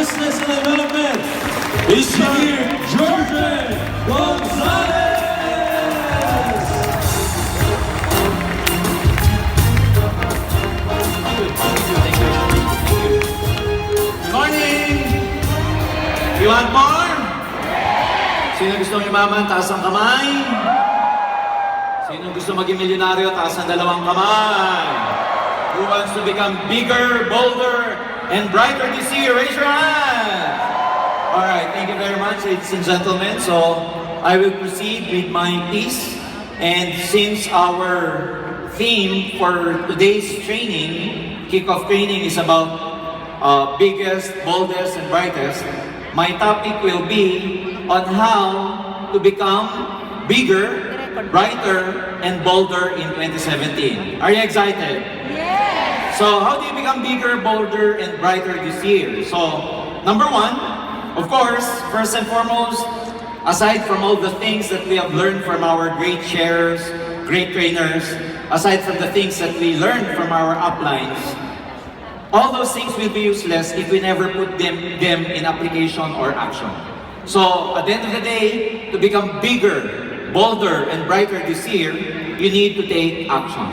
Business and Development, Engineer Jorge Gonzalez! Good morning! You want more? Sino gusto yumaman? Taas ang kamay. Sino gusto maging milyonaryo? Taas ang dalawang kamay. Who wants to become bigger, bolder, and brighter this year? Raise your hand! Alright, thank you very much, ladies and gentlemen. So, I will proceed with my piece. And since our theme for today's training, kickoff training, is about biggest, boldest, and brightest, my topic will be on how to become bigger, brighter, and bolder in 2017. Are you excited? Yes! So, how do you become bigger, bolder, and brighter this year? So, number one, of course, first and foremost, aside from all the things that we have learned from our great sharers, great trainers, aside from the things that we learned from our uplines, all those things will be useless if we never put them in application or action. So, at the end of the day, to become bigger, bolder, and brighter this year, you need to take action.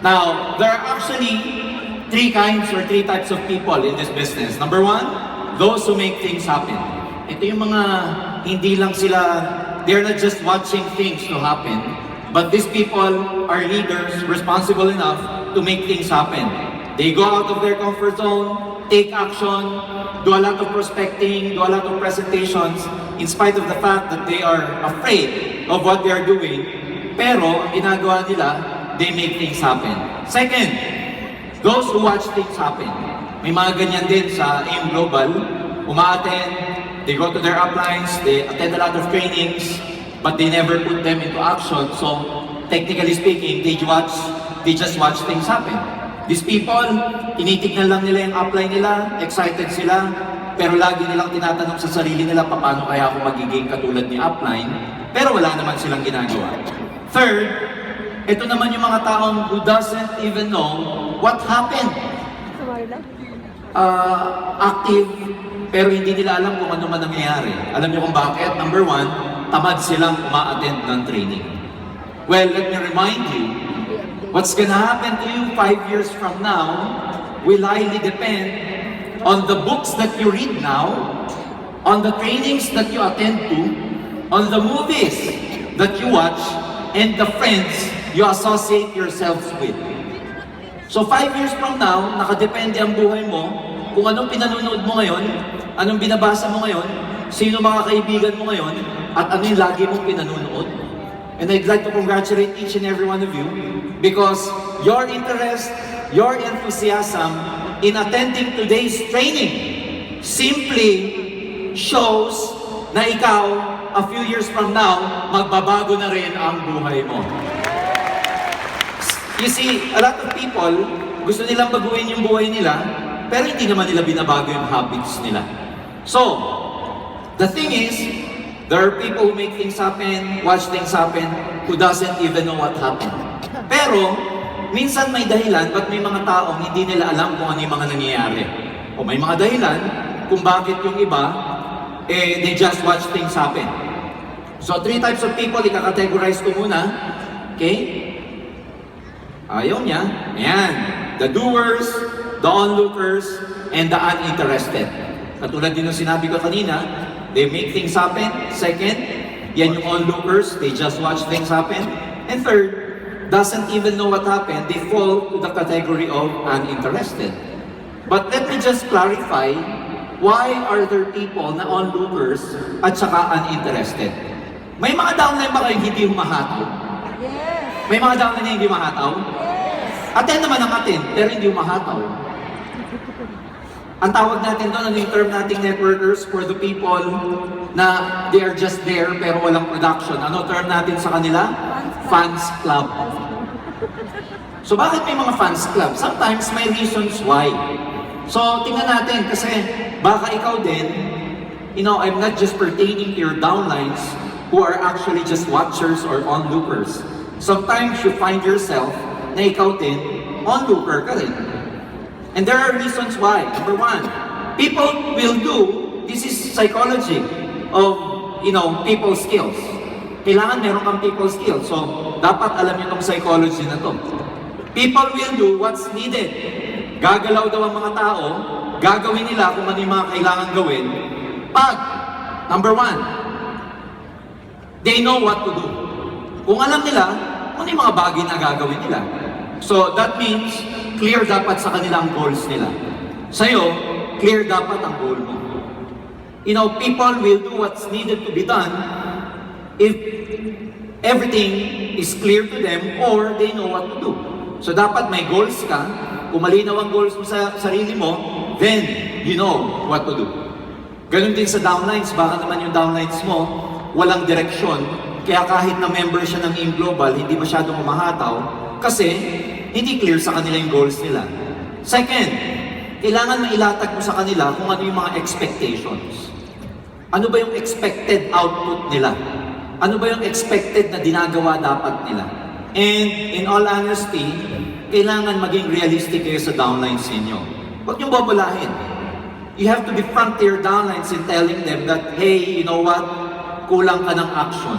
Now, there are actually three types of people in this business. Number one, those who make things happen. Ito yung mga hindi lang sila, they're not just watching things to happen, but these people are leaders responsible enough to make things happen. They go out of their comfort zone, take action, do a lot of prospecting, do a lot of presentations, in spite of the fact that they are afraid of what they are doing. Pero, ang ginagawa nila, they make things happen. Second, those who watch things happen. May mga ganyan din sa AIM Global. Uma-attend, they go to their uplines, they attend a lot of trainings, but they never put them into action. So, technically speaking, they just watch things happen. These people, tinitignan lang nila yung upline nila, excited sila, pero lagi nilang tinatanong sa sarili nila, paano kaya ako magiging katulad ni upline, pero wala naman silang ginagawa. Third, ito naman yung mga taong who doesn't even know what happened. Active, pero hindi nila alam kung ano man nangyayari. Alam niyo kung bakit? Number one, tamad silang uma-attend ng training. Well, let me remind you, what's gonna happen to you 5 years from now will highly depend on the books that you read now, on the trainings that you attend to, on the movies that you watch, and the friends you associate yourselves with. So 5 years from now, nakadepende ang buhay mo kung anong pinanonood mo ngayon, anong binabasa mo ngayon, sino mga kaibigan mo ngayon, at ano yung lagi mong pinanonood. And I'd like to congratulate each and every one of you because your interest, your enthusiasm in attending today's training simply shows na ikaw, a few years from now, magbabago na rin ang buhay mo. You see, a lot of people, gusto nilang baguhin yung buhay nila, pero hindi naman nila binabago yung habits nila. So, the thing is, there are people who make things happen, watch things happen, who doesn't even know what happened. Pero, minsan may dahilan, but may mga taong hindi nila alam kung ano yung mga nangyayari. O may mga dahilan kung bakit yung iba, they just watch things happen. So, three types of people, ika-categorize ko muna. Okay? Ayaw niya. Ayan. The doers, the onlookers, and the uninterested. Katulad din ng sinabi ko kanina, they make things happen. Second, yan yung onlookers, they just watch things happen. And third, doesn't even know what happened, they fall to the category of uninterested. But let me just clarify, why are there people na onlookers at saka uninterested? May mga downline ba kayo hindi humahataw? Yes! May mga downline na hindi humahataw? Yes! Attend naman ang attend, pero hindi humahataw. Ang tawag natin doon, ano yung term nating networkers for the people na they are just there pero walang production. Ano term natin sa kanila? Fans club. So bakit may mga fans club? Sometimes may reasons why. So tingnan natin kasi baka ikaw din, I'm not just pertaining to your downlines who are actually just watchers or onlookers. Sometimes you find yourself na ikaw din, onlooker ka rin. And there are reasons why. Number one, people will do, this is psychology of, people skills. Kailangan meron kang people skills. So, dapat alam niyo tong psychology na to. People will do what's needed. Gagalaw daw ang mga tao, gagawin nila kung ano yung mga kailangan gawin. Pag, number one, they know what to do. Kung alam nila, ano yung mga bagay na gagawin nila. So, that means, clear dapat sa kanilang goals nila. Sa'yo, clear dapat ang goal mo. People will do what's needed to be done if everything is clear to them or they know what to do. So, dapat may goals ka. Kung malinaw ang goals mo sa sarili mo, then you know what to do. Ganun din sa downlines. Baka naman yung downlines mo, walang direksyon. Kaya kahit na member siya ng AIM Global, hindi masyadong umahataw kasi hindi clear sa kanila yung goals nila. Second, kailangan mailatag mo sa kanila kung ano yung mga expectations. Ano ba yung expected output nila? Ano ba yung expected na dinagawa dapat nila? And in all honesty, kailangan maging realistic kayo sa downlines ninyo. Huwag niyong babalahin. You have to be front to your downlines in telling them that, hey, you know what? Kulang ka ng action.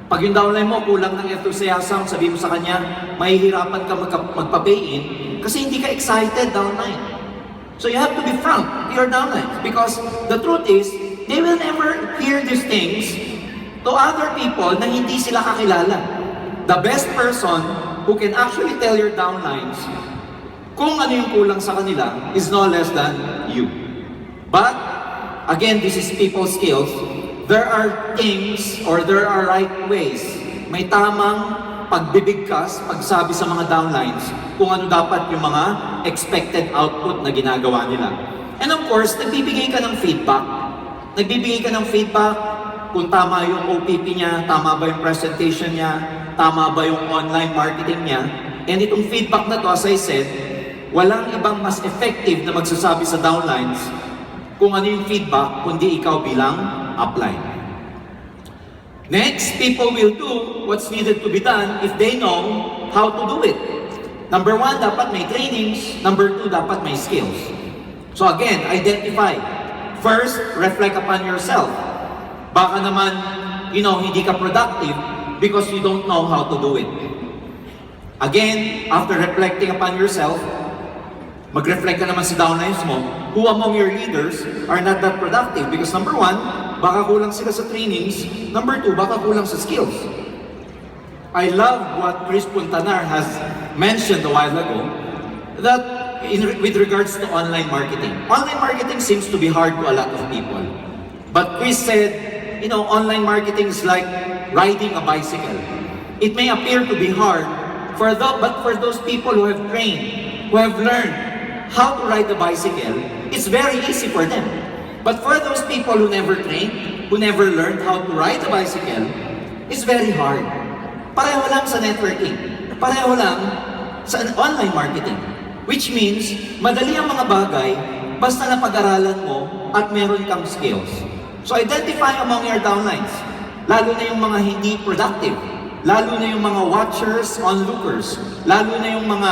Pag yung downline mo, kulang ng enthusiasm, sabi mo sa kanya, mahihirapan ka magpa-pay-in kasi hindi ka excited downline. So you have to be front to your downlines because the truth is, they will never hear these things to other people na hindi sila kakilala. The best person who can actually tell your downlines kung ano yung kulang sa kanila is no less than you. But, again, this is people skills. There are things or there are right ways. May tamang pagbibigkas, pagsabi sa mga downlines kung ano dapat yung mga expected output na ginagawa nila. And of course, nagbibigay ka ng feedback. Nagbibigay ka ng feedback kung tama yung OPP niya, tama ba yung presentation niya, tama ba yung online marketing niya. And itong feedback na to, as I said, walang ibang mas effective na magsasabi sa downlines kung ano yung feedback, kundi ikaw bilang upline. Next, people will do what's needed to be done if they know how to do it. Number one, dapat may trainings. Number two, dapat may skills. So again, identify. First, reflect upon yourself. Baka naman, hindi ka productive because you don't know how to do it. Again, after reflecting upon yourself, mag-reflect ka naman sa downlines mo, who among your leaders are not that productive? Because number one, baka kulang sila sa trainings. Number two, baka kulang sa skills. I love what Chris Puntanar has mentioned a while ago, that with regards to online marketing. Online marketing seems to be hard to a lot of people. But Chris said, online marketing is like riding a bicycle. It may appear to be hard, but for those people who have trained, who have learned how to ride the bicycle, it's very easy for them. But for those people who never trained, who never learned how to ride the bicycle, it's very hard. Pareho lang sa networking. Pareho lang sa online marketing. Which means, madali ang mga bagay basta napag-aralan mo at meron kang skills. So identify among your downlines, lalo na yung mga hindi productive, lalo na yung mga watchers, onlookers, lalo na yung mga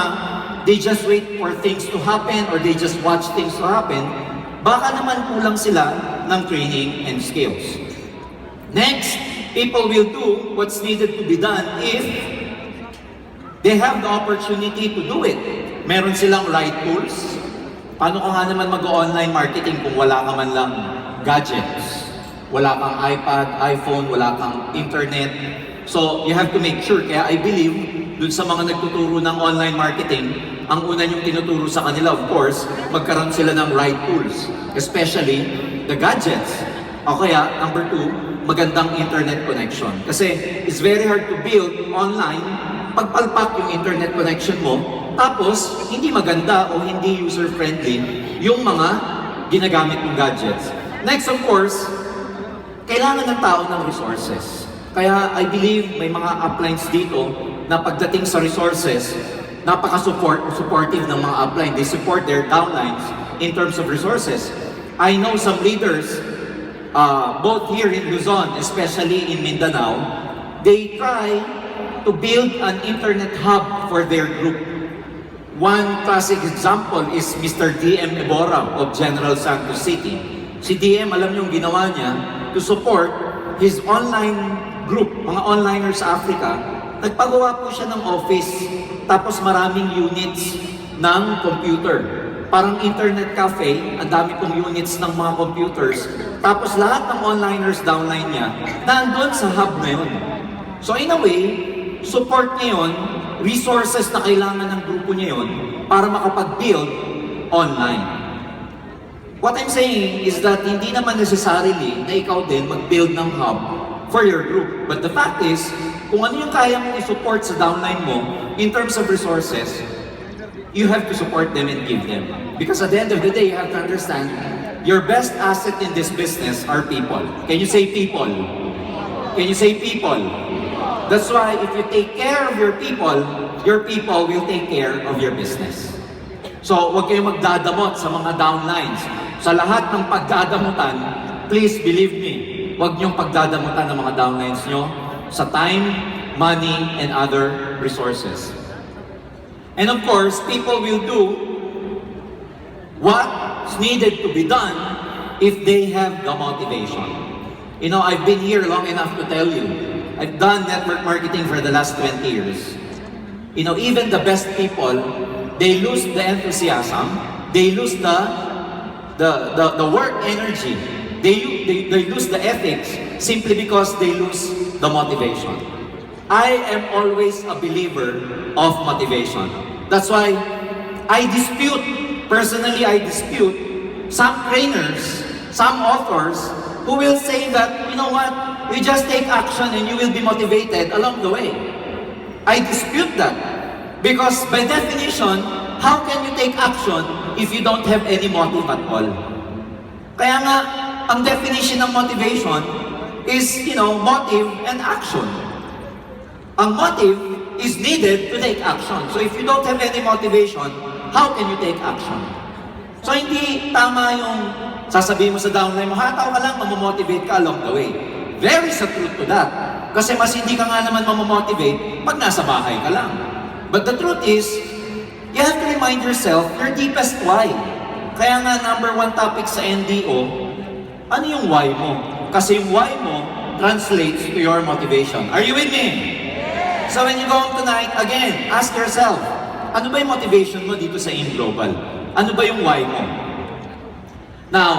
they just wait for things to happen or they just watch things to happen, baka naman kulang sila ng training and skills. Next, people will do what's needed to be done if they have the opportunity to do it. Meron silang right tools. Paano ka nga naman mag-online marketing kung wala ka man lang gadgets? Wala kang iPad, iPhone, wala kang internet. So, you have to make sure. Kaya I believe, dun sa mga nagtuturo ng online marketing, ang una niyong tinuturo sa kanila, of course, magkaroon sila ng right tools. Especially, the gadgets. O kaya, number two, magandang internet connection. Kasi, it's very hard to build online, pagpalpak yung internet connection mo, tapos, hindi maganda o hindi user-friendly yung mga ginagamit mong gadgets. Next, of course, kailangan ng tao ng resources. Kaya I believe may mga uplines dito na pagdating sa resources, napaka-supportive ng mga upline. They support their downlines in terms of resources. I know some leaders, both here in Luzon, especially in Mindanao, they try to build an internet hub for their group. One classic example is Mr. DM Ebora of General Santos City. Si DM, alam niyo yung ginawa niya to support his online group, mga onliners sa Africa. Nagpagawa po siya ng office, tapos maraming units ng computer. Parang internet cafe, ang dami pong units ng mga computers. Tapos lahat ng onliners downline niya, nandun sa hub na yun. So in a way, support niya yun, resources na kailangan ng grupo niya yun para makapag-build online. What I'm saying is that hindi naman necessarily na ikaw din mag-build ng hub for your group. But the fact is, kung ano yung kaya mong i-support sa downline mo in terms of resources, you have to support them and give them. Because at the end of the day, you have to understand, your best asset in this business are people. Can you say people? Can you say people? That's why if you take care of your people will take care of your business. So, huwag kayong magdadamot sa mga downlines. Sa lahat ng pagdadamutan, please believe me, huwag niyong pagdadamutan ng mga downlines niyo sa time, money, and other resources. And of course, people will do what's needed to be done if they have the motivation. You know, I've been here long enough to tell you, I've done network marketing for the last 20 years. You know, even the best people, they lose the enthusiasm, they lose the work energy, they lose the ethics simply because they lose the motivation. I am always a believer of motivation. That's why personally I dispute some trainers, some authors who will say that, you know what, you just take action and you will be motivated along the way. I dispute that. Because by definition, how can you take action if you don't have any motive at all? Kaya nga, ang definition ng motivation is, you know, motive and action. Ang motive is needed to take action. So if you don't have any motivation, how can you take action? So hindi tama yung sasabihin mo sa downline mo, hataw ka lang, mamomotivate ka along the way. There is a truth to that. Kasi mas hindi ka nga naman mamomotivate pag nasa bahay ka lang. But the truth is, you have to remind yourself your deepest why. Kaya nga number one topic sa NDO, ano yung why mo? Kasi yung why mo translates to your motivation. Are you with me? So when you go home tonight, again, ask yourself, ano ba yung motivation mo dito sa AIM Global? Ano ba yung why mo? Now,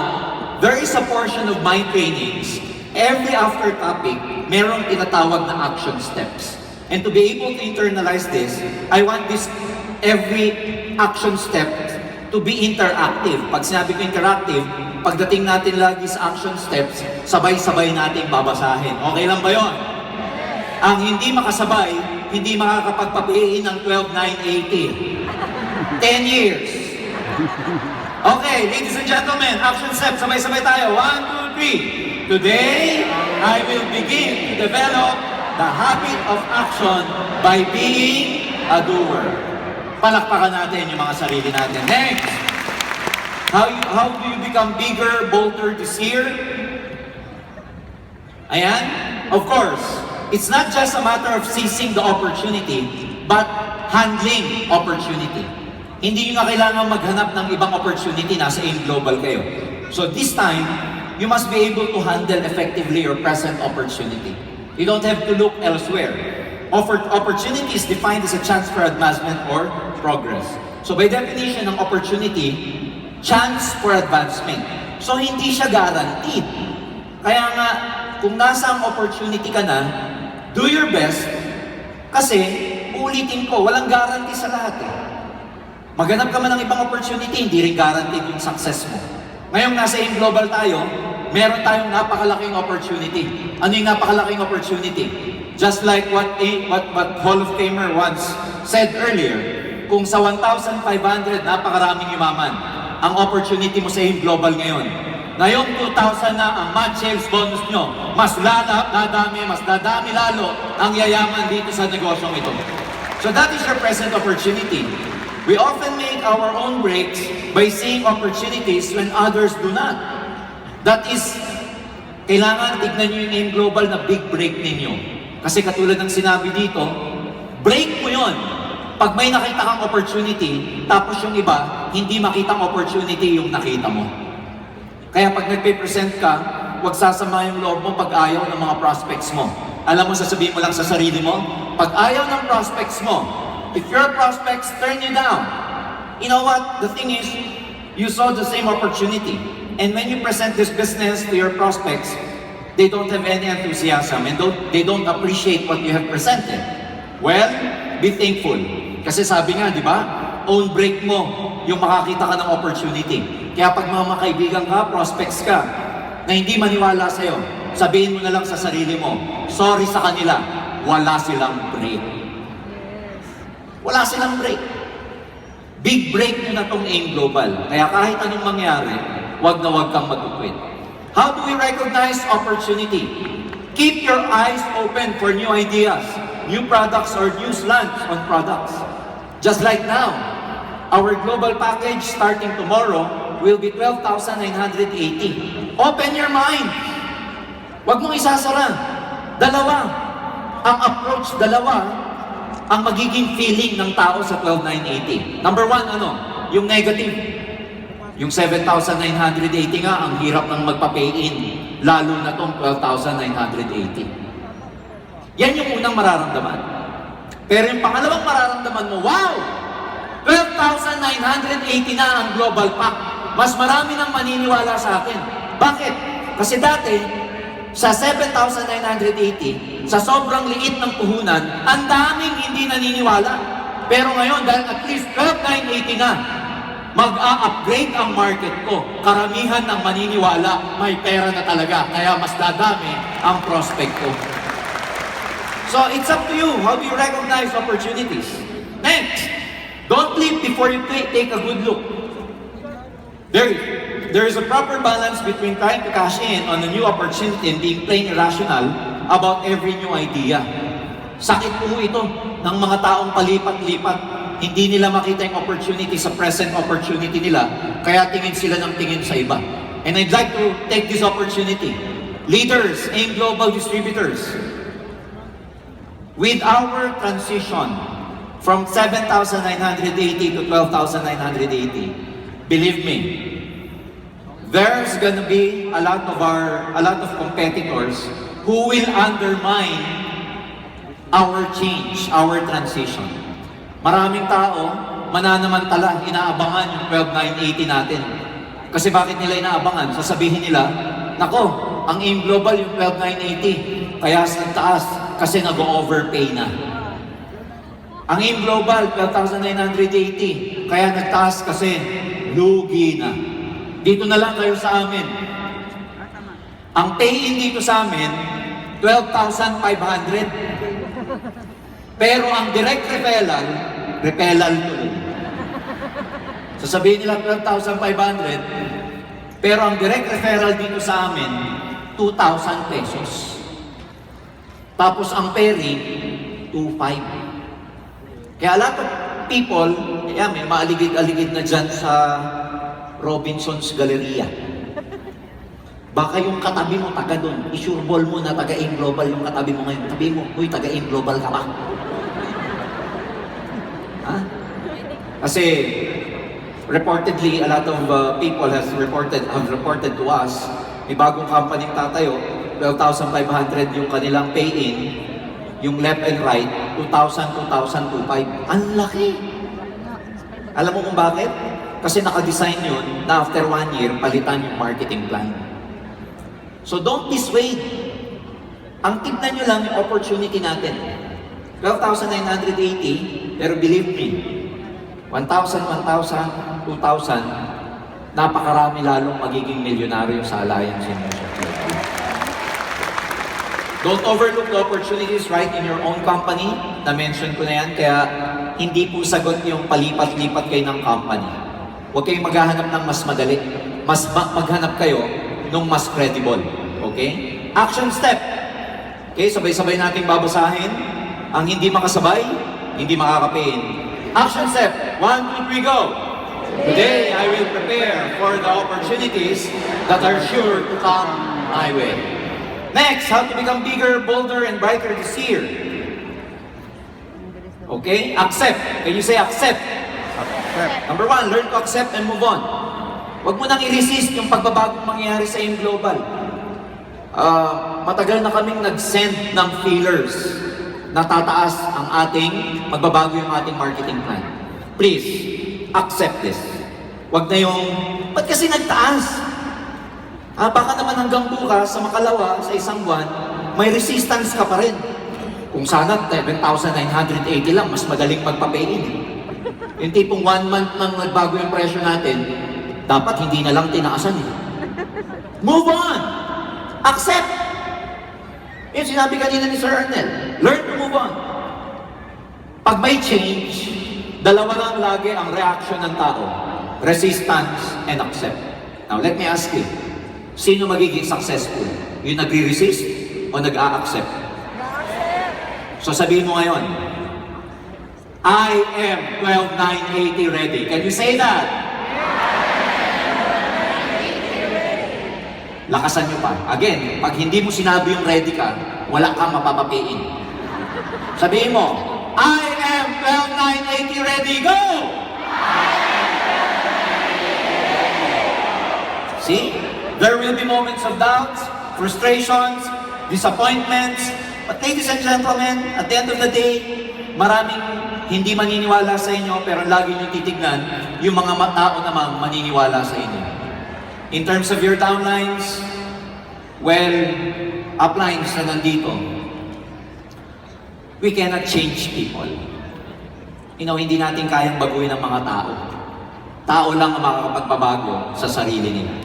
there is a portion of my trainings, every after topic, merong tinatawag na action steps. And to be able to internalize this, I want this every action step to be interactive. Pag sinabi ko interactive, pagdating natin lagi sa action steps, sabay-sabay nating babasahin. Okay lang ba yun? Ang hindi makasabay, hindi makakapagpapiin ng 12,980. 10 years. Okay, ladies and gentlemen, action steps, sabay-sabay tayo. 1, 2, 3. Today, I will begin to develop the habit of action by being a doer. Palakpakan natin yung mga sarili natin. Next, how do you become bigger, bolder this year? Ayan, of course, it's not just a matter of seizing the opportunity, but handling opportunity. Hindi nyo na kailangan maghanap ng ibang opportunity, nasa AIM Global kayo. So this time, you must be able to handle effectively your present opportunity. You don't have to look elsewhere. Opportunity is defined as a chance for advancement or progress. So by definition ng opportunity, chance for advancement. So hindi siya guaranteed. Kaya nga, kung nasa ang opportunity ka na, do your best, kasi ulitin ko, walang guarantee sa lahat eh. Maghanap ka man ng ibang opportunity, hindi rin guaranteed yung success mo. Ngayong nasa AIM Global tayo, meron tayong napakalaking opportunity. Ano yung napakalaking opportunity? Just like what Hall of Famer once said earlier, kung sa 1,500 napakaraming yumaman, ang opportunity mo sa AIM Global ngayon. Ngayong 2,000 na ang match sales bonus nyo, mas dadami lalo ang yayaman dito sa negosyong ito. So that is your present opportunity. We often make our own breaks by seeing opportunities when others do not. That is, kailangan tignan nyo yung AIM Global na big break ninyo. Kasi katulad ng sinabi dito, break mo yon. Pag may nakita kang opportunity, tapos yung iba, hindi makitang opportunity yung nakita mo. Kaya pag nagpe-present ka, huwag sasama yung loob mo pag ayaw ng mga prospects mo. Alam mo, sasabihin mo lang sa sarili mo, pag ayaw ng prospects mo, if your prospects turn you down, you know what? The thing is, you saw the same opportunity. And when you present this business to your prospects, they don't have any enthusiasm and they don't appreciate what you have presented. Well, be thankful. Kasi sabi nga, di ba? Own break mo yung makakita ka ng opportunity. Kaya pag mga kaibigan ka, prospects ka, na hindi maniwala sa'yo, sabihin mo na lang sa sarili mo, sorry sa kanila, wala silang break. Wala silang break. Big break nyo na tong AIM Global. Kaya kahit anong mangyari, wag na wag kang mag-quit. How do we recognize opportunity? Keep your eyes open for new ideas, new products or new slants on products. Just like now, our global package starting tomorrow will be 12,980. Open your mind. Wag mong isasara. Dalawa. Ang approach, dalawa ang magiging feeling ng tao sa 12,980. Number one, ano? Yung negative. Yung 7,980 nga, ang hirap ng magpa-pay-in. Lalo na tong 12,980. Yan yung unang mararamdaman. Pero yung pangalawang mararamdaman mo, wow! 12,980 na ang global pack. Mas marami nang maniniwala sa akin. Bakit? Kasi dati, sa 7,980, sa sobrang liit ng puhunan, ang daming hindi naniniwala. Pero ngayon, dahil at least 12,980 na, mag-a-upgrade ang market ko. Karamihan ng maniniwala, may pera na talaga. Kaya mas dadami ang prospect ko. So, it's up to you. How do you recognize opportunities? Next, don't leap before you take a good look. There is a proper balance between trying to cash in on a new opportunity and being plain irrational about every new idea. Sakit po ito ng mga taong palipat-lipat. Hindi nila makita yung opportunity sa present opportunity nila, kaya tingin sila ng tingin sa iba. And I'd like to take this opportunity. Leaders, AIM Global Distributors, with our transition from 7,980 to 12,980, believe me, there's gonna be a lot of competitors who will undermine our change, our transition. Maraming tao, mananamantala, inaabangan yung 12,980 natin. Kasi bakit nila inaabangan? Sasabihin nila, nako, ang AIM Global yung 12,980, kaya sa taas, kasi nag-overpay na. Ang AIM Global, 12,980, kaya nagtaas kasi lugi na. Dito na lang kayo sa amin. Ang pay-in dito sa amin, 12,500. Pero ang direct referral tuloy. Sasabihin nila 12,500, pero ang direct referral dito sa amin, 2,000 pesos. Tapos ang peri, 2,500. Kaya a lot of people, may maaligid-aligid na dyan sa Robinson's Galleria. Baka yung katabi mo taga doon, isureball mo na taga AIM Global yung katabi mo ngayon. Tabi mo, uy, taga AIM Global ka ba? Ha? Kasi reportedly, a lot of people have reported to us, may bagong company tatayo, 12,500 yung kanilang pay-in, yung left and right, 2,000, 2,500. Ang laki! Alam mo kung bakit? Kasi naka-design yun na after 1 year, palitan yung marketing plan. So don't be swayed. Ang tignan nyo lang yung opportunity natin. 12,980, pero believe me, 1,000, 1,000, 2,000, napakarami lalong magiging milyonaryo sa Alliance Initiative. Don't overlook the opportunities right in your own company. Na-mention ko na yan, kaya hindi po sagot yung palipat-lipat kayo ng company. Huwag kayong maghahanap ng mas madali. Maghanap kayo nung mas credible. Okay? Action step. Okay, sabay-sabay nating babasahin. Ang hindi makasabay, hindi makakapain. Action step. 1, 2, 3, go! Today, I will prepare for the opportunities that are sure to come my way. Next, how to become bigger, bolder, and brighter this year. Okay? Accept. Can you say accept? Number one, learn to accept and move on. Huwag mo nang i-resist yung pagbabagong mangyayari sa iyong global. Matagal na kaming nag-send ng feelers na tataas ang ating, magbabago yung ating marketing plan. Please, accept this. Huwag na yung, ba't kasi nagtaas? Baka naman hanggang bukas, sa makalawa, sa isang buwan, may resistance ka pa rin. Kung sana 7,980 lang, mas madaling magpa-pay-in. Yung tipong 1 month nang nagbago yung presyo natin, dapat hindi na lang tinaasan eh. Move on! Accept! Yung sinabi kanina ni Sir Arnel, learn to move on. Pag may change, dalawa lang lagi ang reaction ng tao. Resistance and accept. Now let me ask you, sino magiging successful? Yung nagre-resist o nag-a-accept? So sabihin mo ngayon, I am 12,980 ready. Can you say that? Lakasan nyo pa. Again, pag hindi mo sinabi yung ready ka, wala kang mapapapiin. Sabihin mo, I am 12,980 ready. Go! See? There will be moments of doubts, frustrations, disappointments. But ladies and gentlemen, at the end of the day, maraming hindi maniniwala sa inyo, pero lagi nyo titignan yung mga tao namang maniniwala sa inyo. In terms of your downlines, well, uplines na nandito, we cannot change people. You know, hindi natin kayang baguhin ang mga tao. Tao lang ang makakapagpabago sa sarili nila.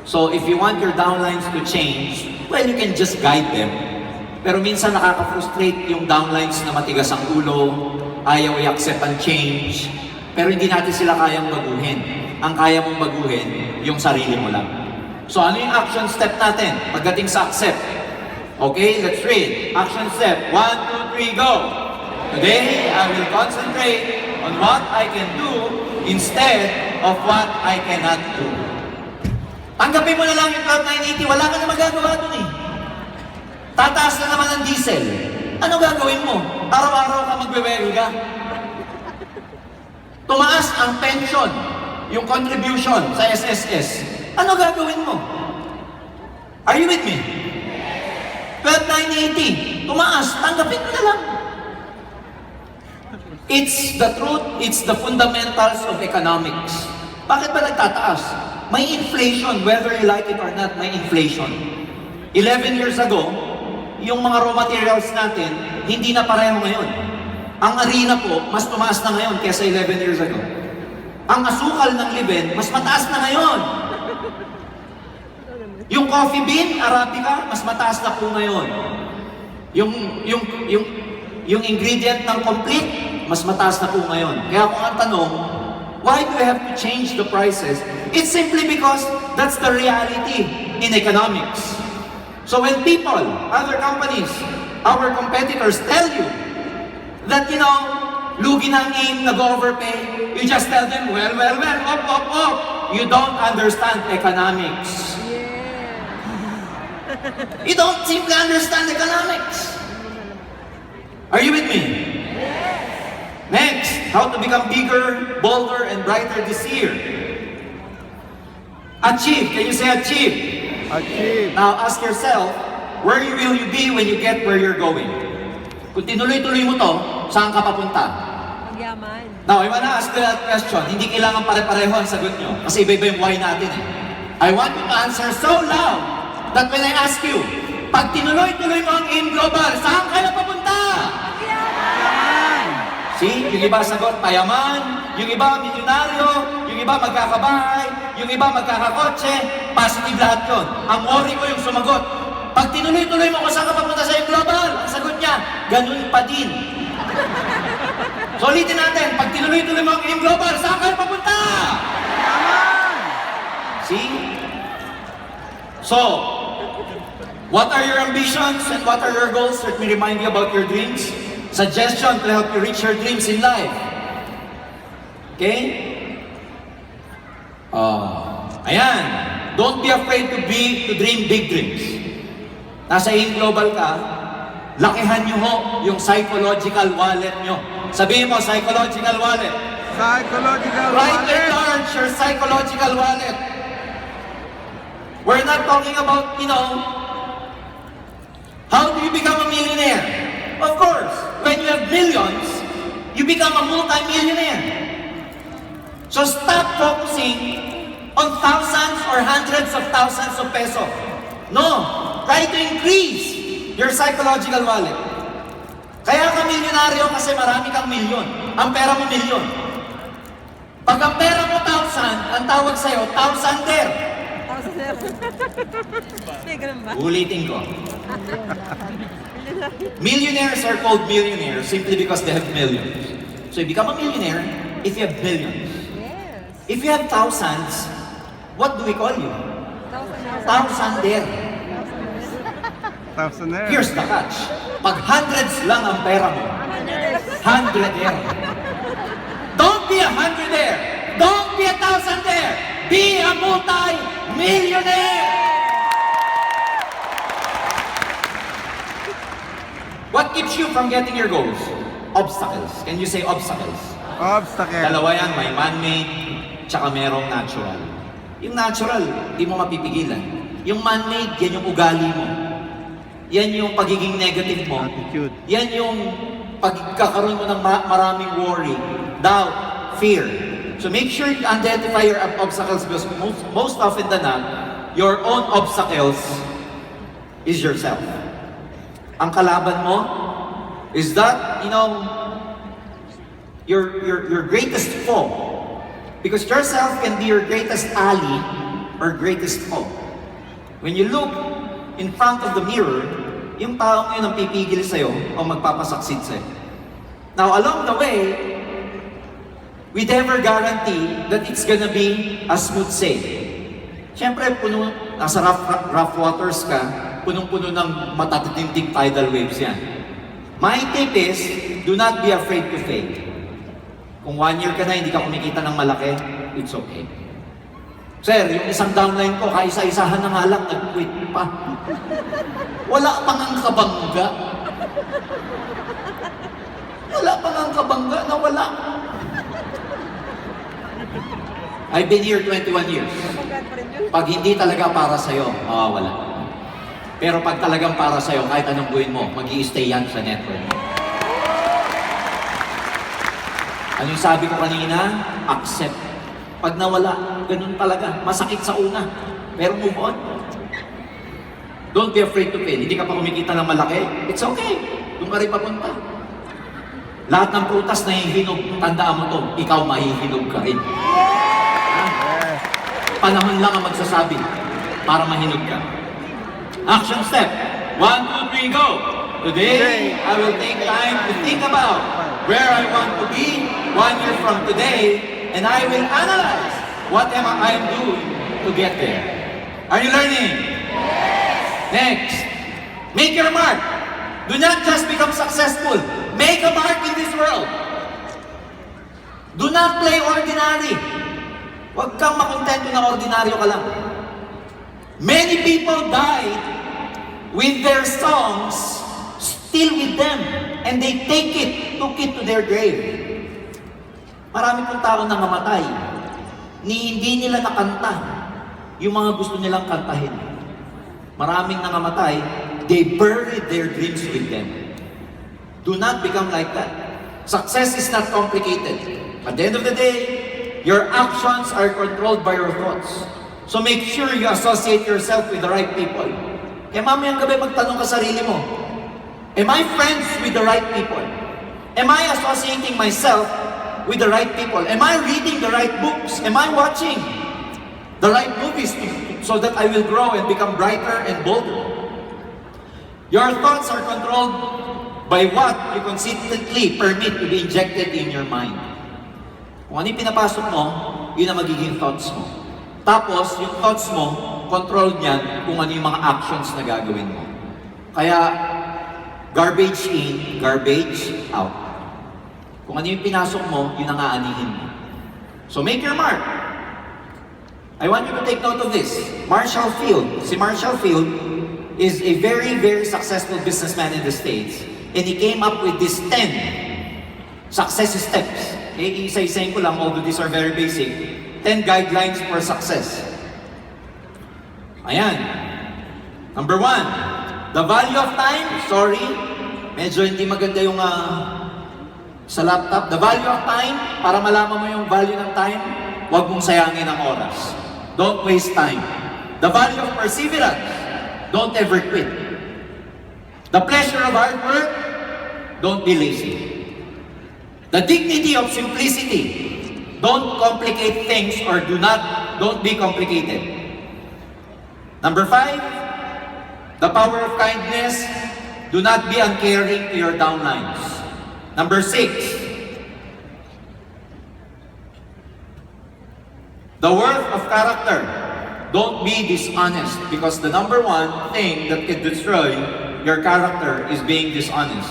So if you want your downlines to change, well, you can just guide them. Pero minsan nakaka-frustrate yung downlines na matigas ang ulo, ayaw i-accept ang change, pero hindi natin sila kayang baguhin. Ang kaya mong baguhin, yung sarili mo lang. So ano yung action step natin pagdating sa accept? Okay, let's read. Action step, 1, 2, 3, go! Today, I will concentrate on what I can do instead of what I cannot do. Tanggapin mo na lang yung 12,980, wala ka na magagawa dun eh. Tataas na naman ang diesel. Ano gagawin mo? Araw-araw ka magbe-welga. Tumaas ang pension, yung contribution sa SSS. Ano gagawin mo? Are you with me? 12,980. Tumaas, tanggapin mo na lang. It's the truth, it's the fundamentals of economics. Bakit ba nagtataas? May inflation, whether you like it or not, may inflation. 11 years ago, yung mga raw materials natin, hindi na pareho ngayon. Ang harina po, mas tumaas na ngayon kaysa 11 years ago. Ang asukal ng liben, mas mataas na ngayon. Yung coffee bean, Arabica, mas mataas na po ngayon. Yung ingredient ng complete, mas mataas na po ngayon. Kaya kung ang tanong, why do we have to change the prices? It's simply because that's the reality in economics. So when people, other companies, our competitors tell you that, you know, lugi na ang aim, nag-overpay, you just tell them, well, up. You don't understand economics. You don't simply understand economics. Are you with me? Next, how to become bigger, bolder, and brighter this year. Achieve. Can you say achieve? Achieve. Now ask yourself, where will you be when you get where you're going? Kung tinuloy-tuloy mo to, saan ka papunta? Magyaman. Now, I wanna ask that question. Hindi kailangan pare-pareho ang sagot nyo. Kasi iba-iba yung why natin eh. I want you to answer so loud that when I ask you, pag tinuloy-tuloy mo ang AIM Global, saan kayo papunta? Magyaman. See? Yung iba sagot, payaman. Yung iba, milyonaryo. Yung iba, magkakabahay. Yung iba, magkakakotse. Positive lahat yun. Ang worry ko yung sumagot. Pag tinuloy-tuloy mo kung saan ka papunta sa AIM Global, ang sagot niya, ganun pa din. So ulitin natin, pag tinuloy-tuloy mo ang AIM Global, saan kayo papunta? See? So, what are your ambitions and what are your goals? Let me remind you about your dreams. Suggestion to help you reach your dreams in life. Okay? Ayan. Don't be afraid to dream big dreams. Nasa AIM Global ka, lakihan nyo ho yung psychological wallet nyo. Sabihin mo, psychological wallet. Psychological Right and wallet. large, your psychological wallet. We're not talking about, how do you become a millionaire? Of course, when you have millions, you become a multi-millionaire. So stop focusing on thousands or hundreds of thousands of pesos. No, try to increase your psychological wallet. Kaya ka milyonaryo kasi marami kang milyon. Ang pera mo milyon. Pag ang pera mo 1,000, ang tawag sa'yo, thousander. May ganun ba? Ulitin ko. Millionaires are called millionaires simply because they have millions. So you become a millionaire if you have millions. Yes. If you have thousands, what do we call you? Thousander. Thousandaire. Here's the catch. Pag hundreds lang ang pera mo, hundredaire. Don't be a hundredaire. Don't be a thousandaire. Be a multi-millionaire. What keeps you from getting your goals? Obstacles. Can you say obstacles? Obstacle. Dalawa yan, may man-made, tsaka merong natural. Yung natural, di mo mapipigilan. Yung man-made, yan yung ugali mo. Yan yung pagiging negative mo. Attitude. Yan yung pagkakaroon mo ng maraming worry, doubt, fear. So make sure you identify your obstacles because most often than not, your own obstacles is yourself. Ang kalaban mo is that, your greatest foe. Because yourself can be your greatest ally or greatest foe. When you look in front of the mirror, yung taong yun ang pipigil sa'yo o magpapasucceed sa'yo. Now, along the way, we never guarantee that it's gonna be a smooth sail. Siyempre, nasa rough waters ka, punong-puno ng matatitinding tidal waves yan. My tip is, do not be afraid to fail. Kung 1 year ka na, hindi ka kumikita ng malaki, it's okay. Sir, yung isang downline ko, kaisa-isahan na nga lang, nag-quit pa. Wala pang ang kabangga. Wala pang ang kabangga na wala. I've been here 21 years. Pagkat pa rin yun. Pag hindi talaga para sa'yo, wala. Pero pag talagang para sa'yo, kahit anong buhin mo, mag-i-stay yan sa network. Ano yung sabi ko kanina? Accept. Pag nawala, ganun talaga. Masakit sa una. Pero move on. Don't be afraid to fail. Hindi ka pa kumikita ng malaki, it's okay. Doon ka rin papunta. Lahat ng prutas na hihinog, tandaan mo to, ikaw mahihinog ka rin. Panahon lang ang magsasabi para mahinog ka. Action step. 1, 2, 3, go! Today, I will take time to think about where I want to be 1 year from today, and I will analyze what am I doing to get there. Are you learning? Next, make your mark. Do not just become successful. Make a mark in this world. Do not play ordinary. Huwag kang makontento na ordinaryo ka lang. Many people died with their songs still with them, and they took it to their grave. Marami pong tao na mamatay, hindi nila nakanta yung mga gusto nilang kantahin. Maraming nangamatay, they buried their dreams with them. Do not become like that. Success is not complicated. At the end of the day, your actions are controlled by your thoughts. So make sure you associate yourself with the right people. Kaya mamayang gabi magtanong ka sarili mo, am I friends with the right people? Am I associating myself with the right people? Am I reading the right books? Am I watching the right movies so that I will grow and become brighter and bolder? Your thoughts are controlled by what you consistently permit to be injected in your mind. Kung ano yung pinapasok mo, yun ang magiging thoughts mo. Tapos, yung thoughts mo, controlled niyan kung ano yung mga actions na gagawin mo. Kaya, garbage in, garbage out. Kung ano yung pinasok mo, yun ang aanihin mo. So make your mark. I want you to take note of this. Marshall Field. Si Marshall Field, is a very, very successful businessman in the States. And he came up with these 10 success steps. Okay, isa-isayin ko lang, although these are very basic. 10 guidelines for success. Ayan. Number 1, the value of time. Sorry, medyo hindi maganda yung sa laptop. The value of time, para malaman mo yung value ng time, huwag mong sayangin ang oras. Don't waste time. The value of perseverance. Don't ever quit. The pleasure of hard work. Don't be lazy. The dignity of simplicity. Don't complicate things or don't be complicated. Number 5, the power of kindness. Do not be uncaring to your downlines. Number 6, the worth of character. Don't be dishonest, because the number 1 thing that can destroy your character is being dishonest.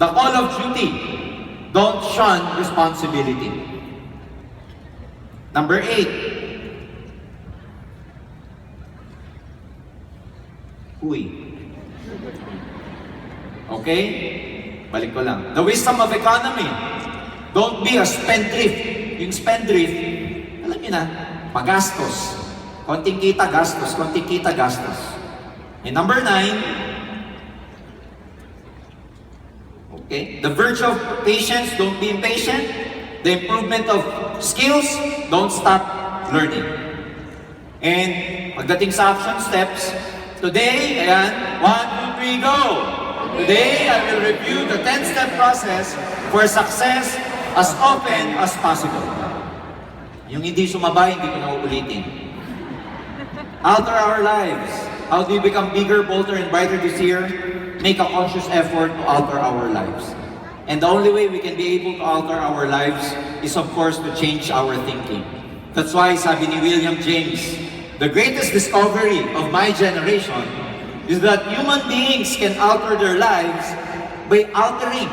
The call of duty. Don't shun responsibility. Number 8, huy. Okay? Balik ko lang. The wisdom of economy. Don't be a spendthrift. Yung spendthrift, alam niyo na, magastos. Konting kita, gastos. Konting kita, gastos. And number 9, okay, the virtue of patience. Don't be impatient. The improvement of skills. Don't stop learning. And pagdating sa action steps, today, ayan, 1, 2, 3, go! Today, I will review the 10-step process for success as often as possible. Yung hindi sumabay, hindi ko na uulitin. Alter our lives. How do we become bigger, bolder, and brighter this year? Make a conscious effort to alter our lives. And the only way we can be able to alter our lives is, of course, to change our thinking. That's why, sabi ni William James, the greatest discovery of my generation is that human beings can alter their lives by altering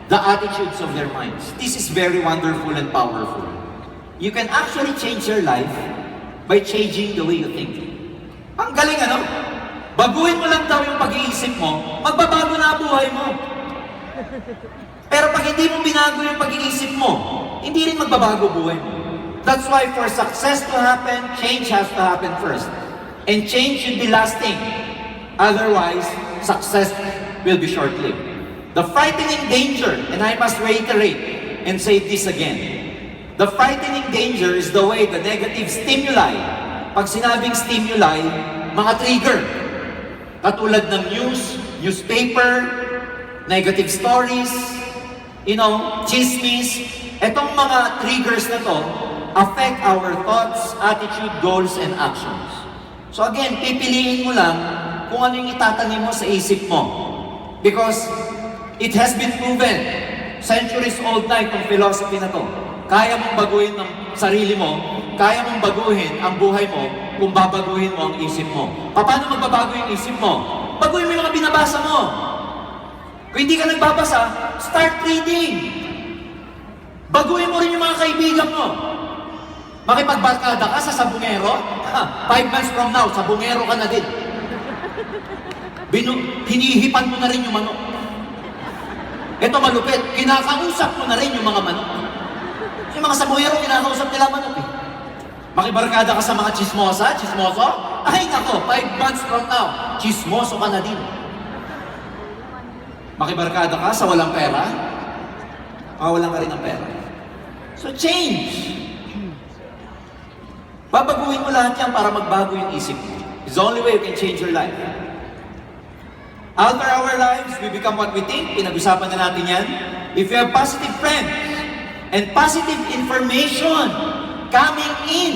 the attitudes of their minds. This is very wonderful and powerful. You can actually change your life by changing the way you think. Ang galing, ano? Baguhin mo lang daw yung pag-iisip mo, magbabago na ang buhay mo. Pero pag hindi mo binago yung pag-iisip mo, hindi rin magbabago buhay mo. That's why for success to happen, change has to happen first. And change should be lasting. Otherwise, success will be short-lived. The frightening danger, and I must reiterate and say this again, the frightening danger is the way the negative stimuli, pag sinabing stimuli, mga trigger, katulad ng news, newspaper, negative stories, chismis, etong mga triggers na to affect our thoughts, attitude, goals, and actions. So again, pipiliin mo lang kung ano yung itatanim mo sa isip mo. Because it has been proven, centuries old na itong philosophy na to. Kaya mong baguhin ang sarili mo, kaya mong baguhin ang buhay mo kung babaguhin mo ang isip mo. Paano magbabago yung isip mo? Baguhin mo yung mga binabasa mo. Kung hindi ka nagbabasa, start reading. Baguhin mo rin yung mga kaibigan mo. Makipagbarkada ka sa sabungero, 5 months from now, sabungero ka na din. Hinihipan mo na rin yung manok. Ito malupit, kinakausap mo na rin yung mga manok. Yung mga sabungero, kinakausap nila manok eh. Makibarkada ka sa mga chismoso, ay nako, 5 months from now, chismoso ka na din. Makibarkada ka sa walang pera, mawalan ka rin ng pera. So change. Babaguhin mo lahat yan para magbago yung isip mo. It's the only way you can change your life. Alter our lives, we become what we think. Pinag-usapan na natin yan. If you have positive friends and positive information coming in,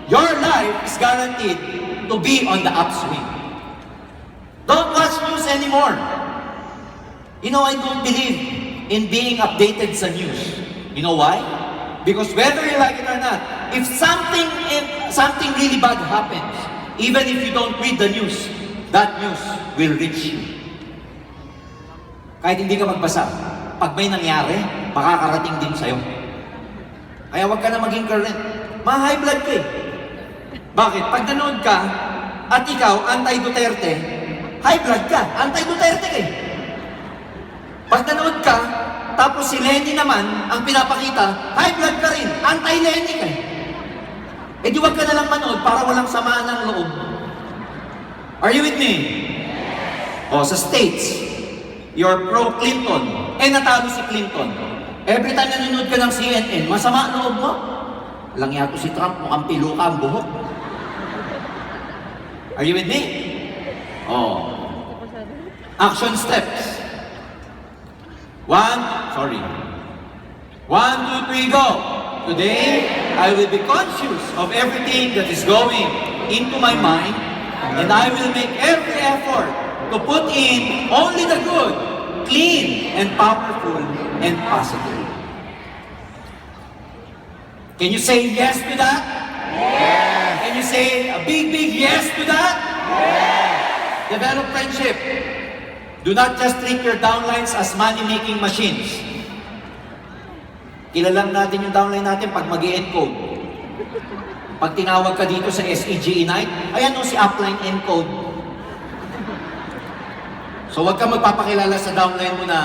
your life is guaranteed to be on the upswing. Don't watch news anymore. I don't believe in being updated sa news. You know why? Because whether you like it or not, if something really bad happens, even if you don't read the news, that news will reach you. Kahit hindi ka magbasa, pag may nangyari, makakarating din sa'yo. Kaya huwag ka na maging current. Ma-high blood ka eh. Bakit? Pag nanood ka, at ikaw, anti-Duterte, high blood ka, anti-Duterte ka eh. Pag nanood ka, tapos si Lenny naman, ang pinapakita, high blood ka rin, anti-Lenny ka eh. Eh di wag ka na lang manood para walang samaan ng loob. Are you with me? O, sa States, you're pro-Clinton, eh natalo si Clinton. Every time nanonood ka ng CNN, masama ang loob mo. Lang yato si Trump, mukhang piluka ang buhok. Are you with me? Oh. Action steps. 1, 2, 3, go. Today, I will be conscious of everything that is going into my mind, and I will make every effort to put in only the good, clean, and powerful, and positive. Can you say yes to that? Yes. Can you say a big, big yes to that? Yes. Develop friendship. Do not just treat your downlines as money-making machines. Kilalang natin yung downline natin pag mag-encode. Pag tinawag ka dito sa SEG Unite, ayan o si upline encode. So wag ka magpapakilala sa downline mo na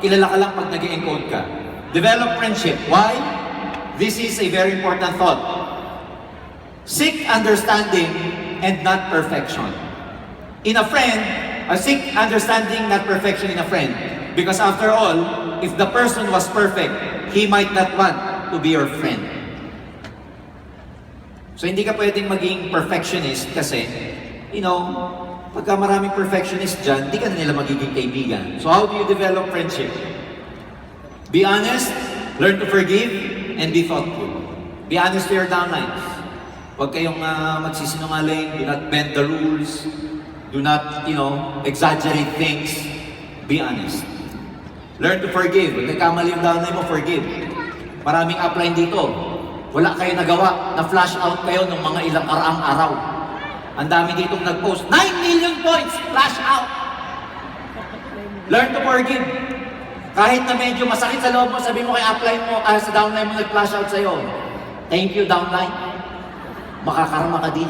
kilala ka lang pag nag-encode ka. Develop friendship. Why? This is a very important thought. Seek understanding and not perfection. In a friend, seek understanding, not perfection in a friend. Because after all, if the person was perfect, he might not want to be your friend. So hindi ka pwedeng maging perfectionist kasi, pagka maraming perfectionist dyan, hindi ka na nila magiging kaibigan. So how do you develop friendship? Be honest, learn to forgive, and be thoughtful. Be honest to your downlines. Huwag kayong magsisinungaling, do not bend the rules, do not, exaggerate things. Be honest. Learn to forgive. Kung nagkamali yung downline mo, forgive. Maraming upline dito. Wala kayo nagawa. Na-flash out kayo ng mga ilang karaang araw. Ang dami ditong nag-post. 9 million points! Flash out! Learn to forgive. Kahit na medyo masakit sa loob mo, sabi mo kay upline mo, sa downline mo nag-flash out sa'yo. Thank you, downline. Makakarma ka din.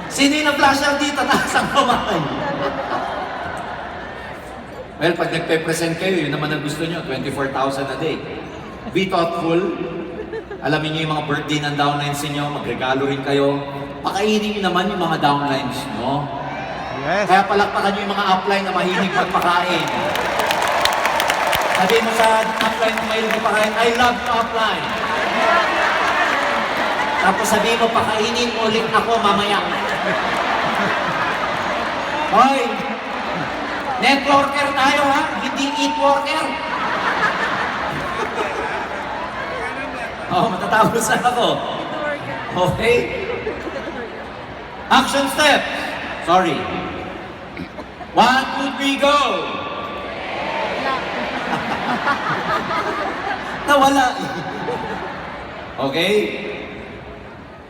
Sino yung na-flash out dito? Taas ang kamay. Well, pag nagpe-present kayo, yun naman ang gusto nyo, 24,000 a day. Be thoughtful. Alamin nyo yung mga birthday ng downlines niyo, magregalo rin kayo. Pakainin nyo naman yung mga downlines nyo. Yes. Kaya palakpakan nyo yung mga upline na mahilig magpakain. Sabi mo sa upline na mahilig magpakain, I love you upline. Tapos sabi mo, pakainin ulit ako mamaya. Hoy! Networker tayo ha, hindi eat worker. Matatapos na ako. Okay? Action steps. Sorry. 1, 2, 3, go! Nawala. Okay?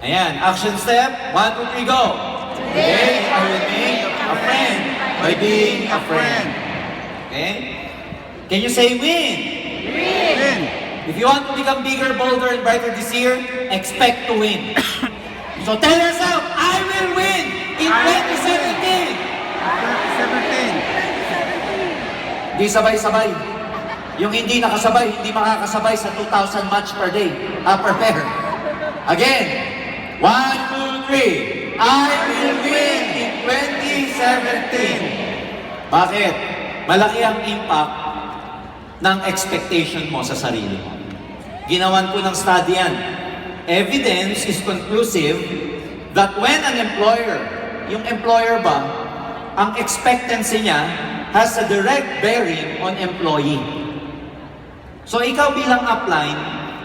Ayan, action step. 1, 2, 3, go! Today, I will make a friend by being a friend. Okay? Can you say win? Win. If you want to become bigger, bolder, and brighter this year, expect to win. So tell yourself, I will win in 2017! 2017. Di sabay-sabay. Yung hindi nakasabay, hindi makakasabay sa 2,000 match per day. Per pair. Again. 1, 2, 3. I will win in 2017. Bakit? Malaki ang impact ng expectation mo sa sarili mo. Ginawan ko ng study yan. Evidence is conclusive that when an employer, yung employer ba, ang expectancy niya has a direct bearing on employee. So ikaw bilang upline,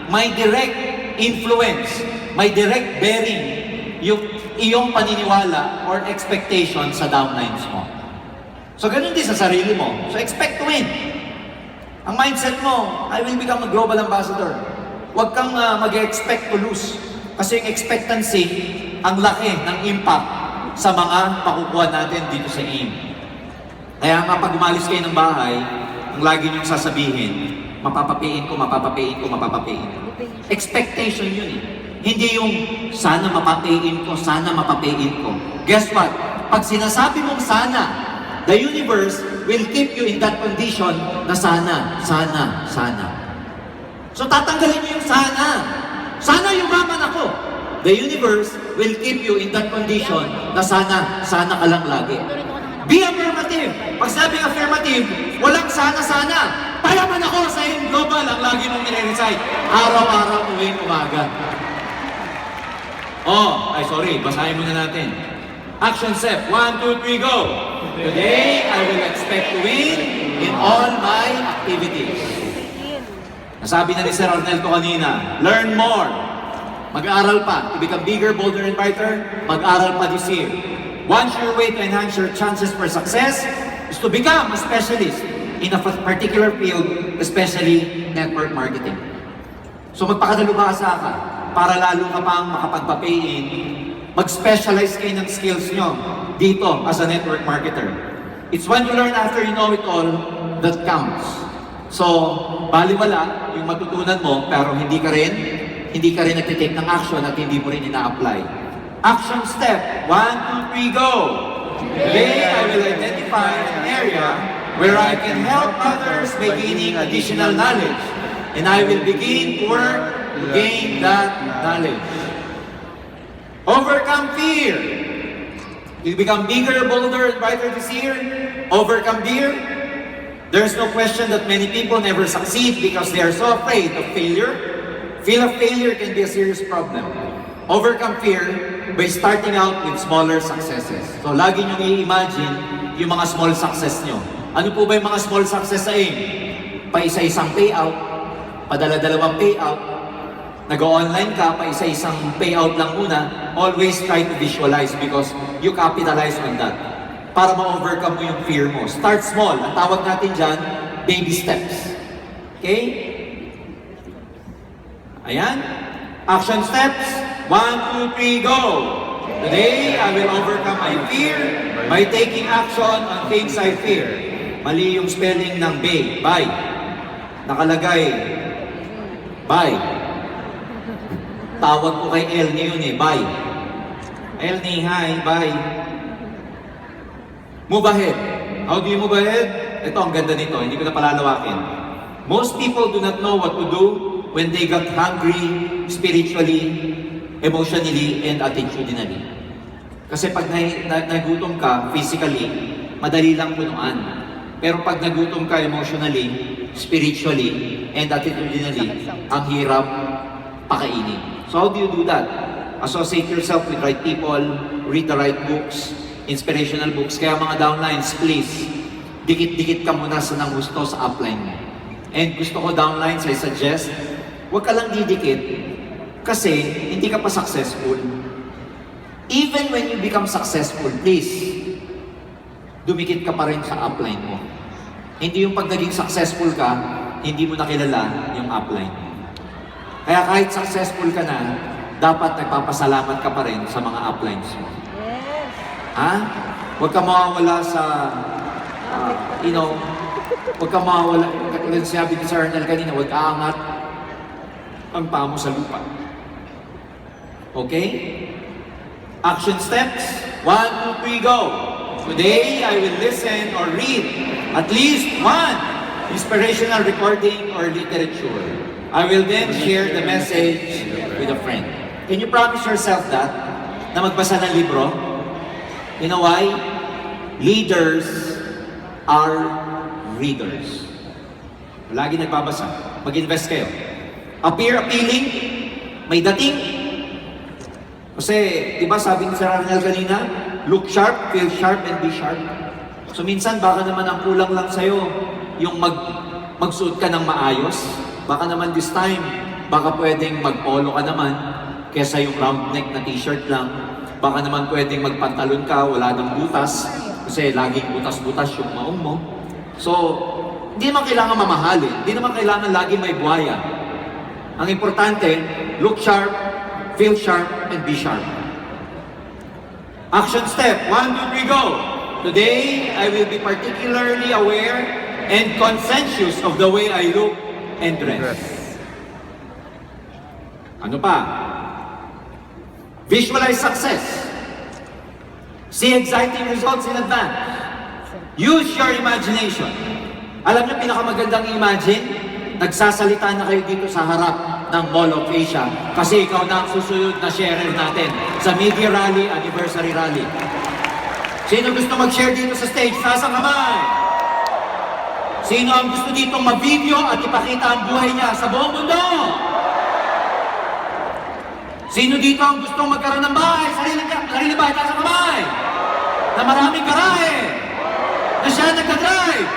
may direct influence, may direct bearing yung iyong paniniwala or expectation sa downlines mo. So ganun din sa sarili mo. So expect to win. Ang mindset mo, I will become a global ambassador. Huwag kang mag-expect to lose. Kasi yung expectancy, ang laki ng impact sa mga makukuha natin dito sa AIM. Kaya nga pag umalis kayo ng bahay, ang lagi niyong sasabihin, mapapapiin ko, mapapapiin ko, mapapapiin ko. Expectation yun eh. Hindi yung sana mapapayin ko, sana mapapayin ko. Guess what? Pag sinasabi mong sana, the universe will keep you in that condition na sana, sana, sana. So tatanggalin niyo yung sana. Sana yumaman ako. The universe will keep you in that condition na sana, sana ka lang lagi. Be affirmative. Pag sabing affirmative, walang sana-sana. Payaman ako sa in global ang lagi mong nire-recite. Araw-araw tuwing umaga. Sorry, basahin muna natin. Action step, 1, 2, 3, go! Today, I will expect to win in all my activities. Nasabi na ni Sir Arnel ko kanina, learn more. Mag-aaral pa. To become bigger, bolder, and brighter, mag-aaral pa this year. One sure way to enhance your chances for success is to become a specialist in a particular field, especially network marketing. So magpakadalubhasa ka para lalo ka pang makapagpa-pay-in, mag-specialize kayo ng skills nyo dito as a network marketer. It's when you learn after you know it all that counts. So, baliwala yung matutunan mo pero hindi ka rin nagtitake ng action at hindi mo rin ina-apply. Action step, 1, 2, 3, go! Today, I will identify an area where I can help others by gaining additional knowledge. And I will begin to work to gain that knowledge. Overcome fear. You become bigger, bolder, and brighter this year. Overcome fear. There's no question that many people never succeed because they are so afraid of failure. Fear of failure can be a serious problem. Overcome fear by starting out with smaller successes. So, lagi nyo i-imagine yung mga small success nyo. Ano po ba yung mga small success sa AIM? Pa-isa-isang payout, padala-dalawang payout, nag-online ka, pa-isa-isang payout lang muna. Always try to visualize because you capitalize on that. Para ma-overcome mo yung fear mo. Start small. Ang tawag natin dyan, baby steps. Okay? Ayan. Action steps. 1, 2, 3, go! Today, I will overcome my fear by taking action on things I fear. Mali yung spelling ng bye. Nakalagay, bye. Tawag ko kay Elnie yun bye. Elnie, hi, bye. Move ahead. How do you move ahead? Ito, ang ganda nito, hindi ko na palalawakin. Most people do not know what to do when they got hungry spiritually, emotionally, and attitudinally. Kasi pag nagutom ka physically, madali lang punuan. Pero pag nagutom ka emotionally, spiritually, and attitudinally, ang hirap pakainin. So how do you do that? Associate yourself with right people, read the right books, inspirational books. Kaya mga downlines, please, dikit-dikit ka muna sa nang gusto sa upline mo. And gusto ko downlines, I suggest, huwag ka lang didikit kasi hindi ka pa successful. Even when you become successful, please, dumikit ka pa rin sa upline mo. Hindi yung pag naging successful ka, hindi mo nakilala yung upline. Kaya kahit successful ka na, dapat nagpapasalamat ka pa rin sa mga uplines mo. Yes. Ha? Huwag ka mawawala sa, huwag ka mawawala, katulad sinabi ni Sir Arnel kanina, huwag aangat ang paa mo sa lupa. Okay? Action steps, 1, 2, 3, go! Today, I will listen or read at least one inspirational recording or literature. I will then share the message with a friend. Can you promise yourself that? Na magbasa ng libro? You know why? Leaders are readers. Lagi nagbabasa. Mag-invest kayo. Appear appealing, may dating. Kasi, di ba sabi ni Sir Arnel kanina, look sharp, feel sharp, and be sharp. So minsan, baka naman ang kulang lang sa'yo yung magsuot ka ng maayos. Baka naman this time, baka pwedeng mag-polo ka naman kesa yung round neck na t-shirt lang. Baka naman pwedeng magpantalon ka, wala ng butas. Kasi laging butas-butas yung maong mo. So, hindi naman kailangan mamahalin. Hindi naman kailangan lagi may buhaya. Ang importante, look sharp, feel sharp, and be sharp. Action step, 1, 2, 3, go! Today, I will be particularly aware and conscientious of the way I look and dress. Ano pa? Visualize success. See exciting results in advance. Use your imagination. Alam niyo, pinakamagandang imagine, nagsasalita na kayo dito sa harap ng Mall of Asia kasi ikaw na ang susunod na sharer natin sa media rally, anniversary rally. Sino gusto mag-share dito sa stage? Taas ang kamay! Sino ang gusto dito ma-video at ipakita ang buhay niya sa buong mundo? Sino dito ang gustong magkaroon ng bahay, sarili bahay, taas ang kamay? Na maraming garahe, na siya nagka-drive.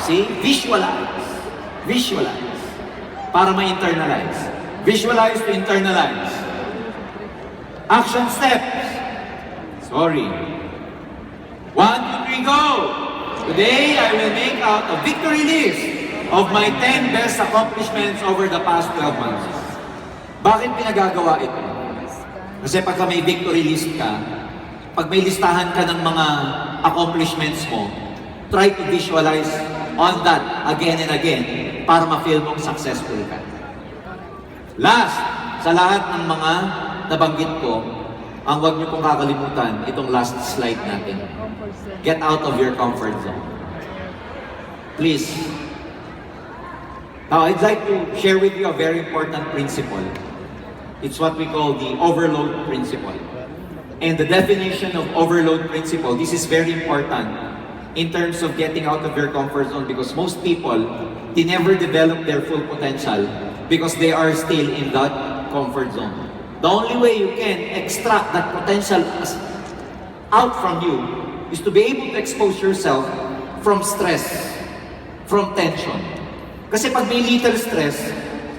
See? Visualize. Visualize. Para ma-internalize. Visualize to internalize. Action steps. Sorry. 1, 2, 3, go! Today, I will make out a victory list of my 10 best accomplishments over the past 12 months. Bakit pinagagawa ito? Kasi pagka may victory list ka, pag may listahan ka ng mga accomplishments mo, try to visualize on that again and again para ma-feel mong successful ka. Last, sa lahat ng mga nabanggit ko, ang huwag niyo pong kakalimutan, itong last slide natin. Get out of your comfort zone. Please. Now, I'd like to share with you a very important principle. It's what we call the overload principle. And the definition of overload principle, this is very important in terms of getting out of your comfort zone because most people, they never develop their full potential because they are still in that comfort zone. The only way you can extract that potential out from you is to be able to expose yourself from stress, from tension. Kasi pag may little stress,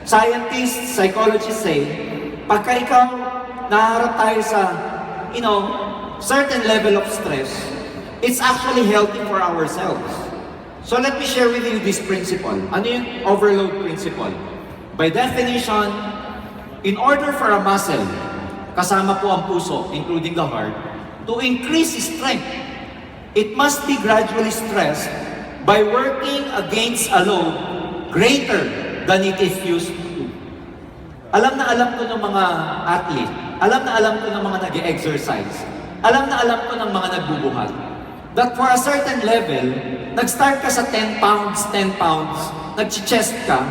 scientists, psychologists say, pagka ikaw naharap tayo sa, certain level of stress, it's actually healthy for ourselves. So let me share with you this principle. Ano yung overload principle? By definition, in order for a muscle, kasama po ang puso, including the heart, to increase strength, it must be gradually stressed by working against a load greater than it is used to. Alam na alam ko ng mga athlete, alam na alam ko ng mga nag-exercise, alam na alam ko ng mga nagbubuhat, that for a certain level, nag-start ka sa 10 pounds, nag-chest ka,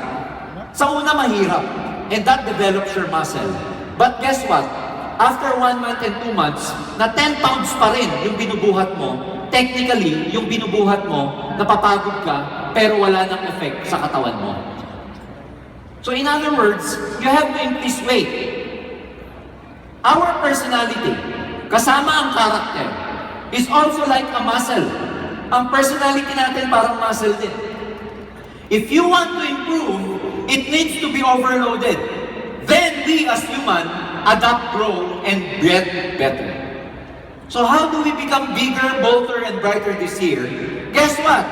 sa una mahirap, and that develops your muscle. But guess what? After 1 month and 2 months, na 10 pounds pa rin yung binubuhat mo, technically, yung binubuhat mo, napapagod ka, pero wala nang effect sa katawan mo. So in other words, you have to increase weight. Our personality, kasama ang character, is also like a muscle. Ang personality natin parang muscle din. If you want to improve, it needs to be overloaded. Then we as human adapt, grow, and get better. So how do we become bigger, bolder, and brighter this year? Guess what?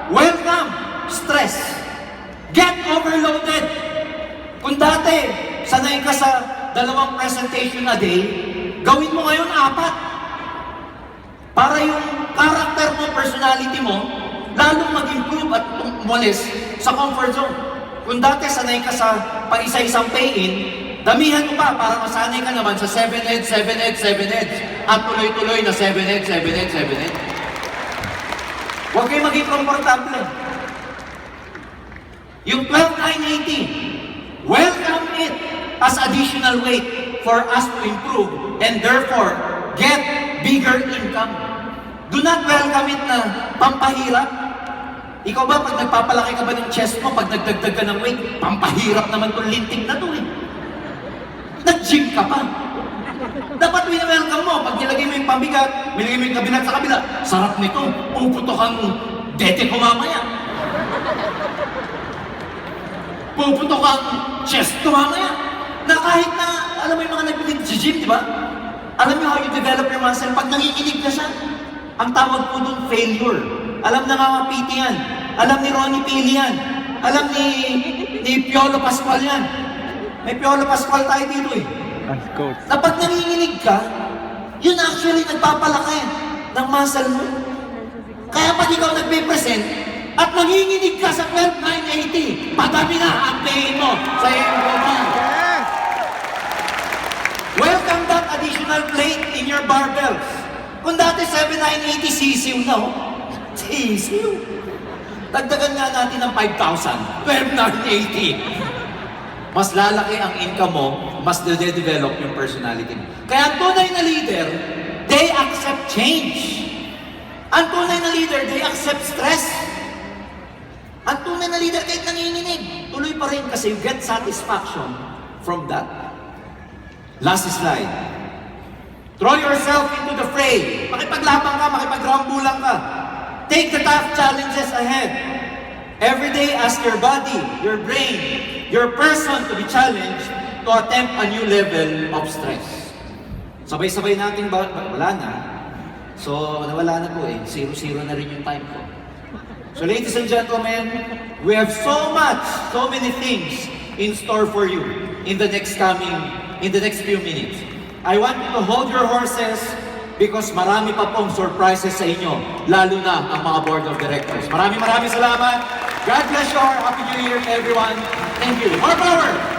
Welcome stress. Get overloaded. Kung dati, sanay ka sa 2 presentation a day, gawin mo ngayon 4. Para yung character mo, personality mo, lalong mag-improve at umalis sa comfort zone. Kung dati sanay ka sa pa-isa-isang pay-in, damihan mo pa para masanay ka naman sa 7 heads, 7 heads, 7 heads, at tuloy-tuloy na 7 heads, 7 heads, 7 heads. Huwag kayo maging komportable. Yung 12,980, welcome it as additional weight for us to improve and therefore get bigger income. Do not welcome it na pampahirap. Ikaw ba, pag nagpapalaki ka ba ng chest mo, pag nagdagdag ka ng weight, pampahirap naman itong linting na to eh. Nag-gym ka pa. Dapat wini-welcome mo. Pag nilagay mo yung pambigat, nilagay mo yung kabinet sa kabila, sarap nito, puputok ang dete ko mamaya. Puputok ang chest ko mamaya. Na kahit na, alam mo yung mga nag-gym, di ba? Alam niyo how you develop your muscle? Pag nangikinig na siya, ang tawag po doon, failure. Alam na nga PT yan. Alam ni Ronnie Pili yan. Alam ni Piolo Pascual yan. May Piolo Pascual tayo dito eh. Coach. Na pag nanginginig ka, yun actually nagpapalaki ng muscle mo. Kaya pag ikaw nagpe-present, at nanginginig ka sa 12,980, padami na ang pain mo sa iyong body. Yes! Welcome additional plate in your barbells. Kung dati 7,980 sisiw na, oh. Sisiw. Dagdagan nga natin ng 5,000. 12,980. Mas lalaki ang income mo, mas de-develop yung personality mo. Kaya ang tunay na leader, they accept change. Ang tunay na leader, they accept stress. Ang tunay na leader, kahit nanginginig, tuloy pa rin kasi you get satisfaction from that. Last slide. Throw yourself into the fray. Makipaglaban ka, makipagrambulan ka. Take the tough challenges ahead. Every day, ask your body, your brain, your person to be challenged to attempt a new level of stress. Sabay-sabay natin wala na. So, nawala na po eh. 0-0 na rin yung time ko. So, ladies and gentlemen, we have so many things in store for you in the next few minutes. I want you to hold your horses because marami pa pong surprises sa inyo, lalo na ang mga board of directors. Maraming salamat. God bless you all. Happy New Year, everyone. Thank you. More power!